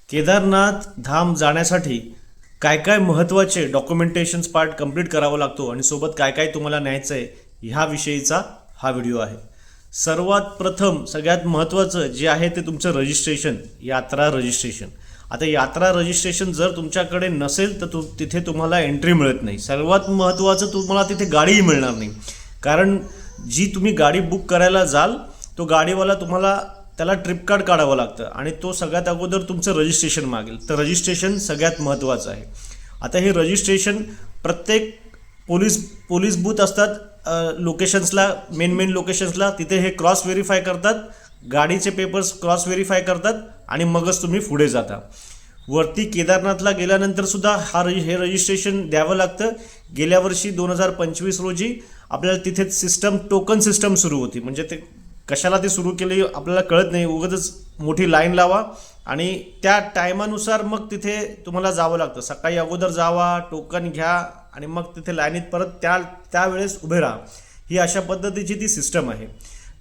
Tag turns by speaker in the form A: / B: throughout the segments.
A: केदारनाथ धाम जाण्यासाठी काय काय महत्त्वाचे डॉक्युमेंटेशन्स पार्ट कंप्लीट करावा लागतो आणि सोबत काय काय तुम्हाला न्यायचं आहे ह्या विषयीचा हा व्हिडिओ आहे. सर्वात प्रथम सगळ्यात महत्त्वाचं जे आहे ते तुमचं रजिस्ट्रेशन, यात्रा रजिस्ट्रेशन. आता यात्रा रजिस्ट्रेशन जर तुमच्याकडे नसेल तर तिथे तुम्हाला एंट्री मिळत नाही. सर्वात महत्त्वाचं तुम्हाला तिथे गाडीही मिळणार नाही, कारण जी तुम्ही गाडी बुक करायला जाल तो गाडीवाला तुम्हाला त्याला ट्रिप कार्ड काढावं लागतं आणि तो सगळ्यात अगोदर तुमचं रजिस्ट्रेशन मागेल. तर रजिस्ट्रेशन सगळ्यात महत्त्वाचं आहे. आता हे रजिस्ट्रेशन प्रत्येक पोलीस बूथ असतात लोकेशन्सला, मेन लोकेशन्सला, तिथे हे क्रॉस व्हेरीफाय करतात, गाडीचे पेपर्स क्रॉस व्हेरीफाय करतात आणि मगच तुम्ही पुढे जाता. वरती केदारनाथला गेल्यानंतर सुद्धा हे रजिस्ट्रेशन द्यावं लागतं. गेल्या वर्षी 2025 रोजी आपल्याला तिथेच टोकन सिस्टम सुरू होती. म्हणजे ते कशाला ते सुरू केले आपल्याला कळत नाही, उगाचच मोठी लाईन लावा आणि त्या टायमानुसार मग तिथे तुम्हाला जावं लागतं. सकाळी अगोदर जावा, टोकन घ्या आणि मग तिथे लाईनीत परत त्यावेळेस उभे राहा. ही अशा पद्धतीची ती सिस्टम आहे.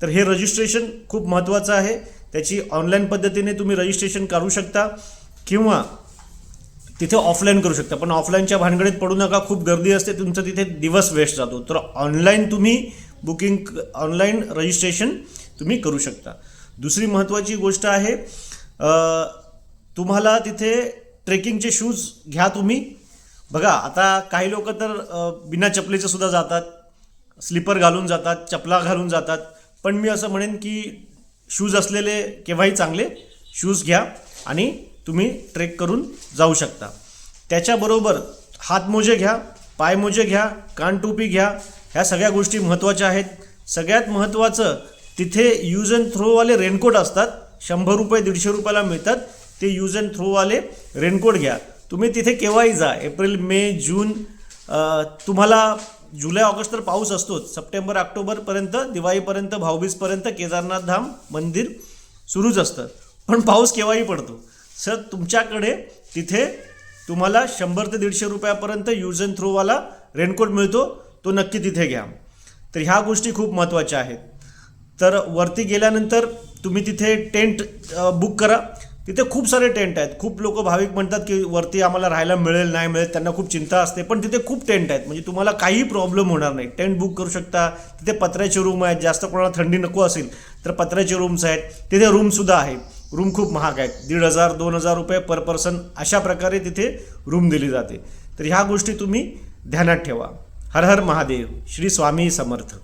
A: तर हे रजिस्ट्रेशन खूप महत्त्वाचं आहे. त्याची ऑनलाईन पद्धतीने तुम्ही रजिस्ट्रेशन करू शकता किंवा तिथे ऑफलाईन करू शकता. पण ऑफलाईनच्या भानगडीत पडू नका, खूप गर्दी असते, तुमचा तिथे दिवस वेस्ट जातो. तर ऑनलाईन तुम्ही ऑनलाईन रजिस्ट्रेशन तुम्ही करू शकता. दुसरी महत्त्वाची गोष्ट आहे, तुम्हाला तिथे ट्रेकिंगचे शूज घ्या तुम्ही. बघा आता काही लोक तर बिना चपलीचे सुद्धा जातात, स्लीपर घालून जातात, चपला घालून जातात. पण मी असं म्हणेन की शूज असलेले केव्हाही चांगले शूज घ्या आणि तुम्ही ट्रेक करून जाऊ शकता. त्याच्याबरोबर हातमोजे घ्या, पायमोजे घ्या, कानटोपी घ्या. ह्या सगळ्या गोष्टी महत्त्वाच्या आहेत. सगळ्यात महत्त्वाचं तिथे यूज अँड थ्रोवाले रेनकोट असतात. 100 रुपये 150 रुपयाला मिळतात. ते यूज अँड थ्रोवाले रेनकोट घ्या. तुम्ही तिथे केव्हाही जा, एप्रिल, मे, जून, तुम्हाला जुलै ऑगस्ट तर पाऊस असतोच. सप्टेंबर ऑक्टोबरपर्यंत, दिवाळीपर्यंत, भाऊबीजपर्यंत केदारनाथ धाम मंदिर सुरूच असतं. पण पाऊस केव्हाही पडतो. सर तुमच्याकडे तिथे तुम्हाला 100 ते 150 रुपयापर्यंत यूज अँड थ्रोवाला रेनकोट मिळतो, तो नक्की तिथे घ्या. तर ह्या गोष्टी खूप महत्त्वाच्या आहेत. तर वरती गेल्यानंतर तुम्ही तिथे टेंट बुक करा. तिथे खूप सारे टेंट आहेत. खूप लोक भाविक म्हणतात की वरती आम्हाला राहायला मिळेल नाही मिळेल, त्यांना खूप चिंता असते. पण तिथे खूप टेंट आहेत, म्हणजे तुम्हाला काही प्रॉब्लेम होणार नाही. टेंट बुक करू शकता. तिथे पत्र्याचे रूम आहेत. जास्त कोणाला थंडी नको असेल तर पत्र्याचे रूम्स आहेत. तिथे रूमसुद्धा आहेत. रूम खूप महाग आहेत, 1500-2000 रुपये पर पर्सन अशा प्रकारे तिथे रूम दिली जाते. तर ह्या गोष्टी तुम्ही ध्यानात ठेवा. हर हर महादेव. श्री स्वामी समर्थ.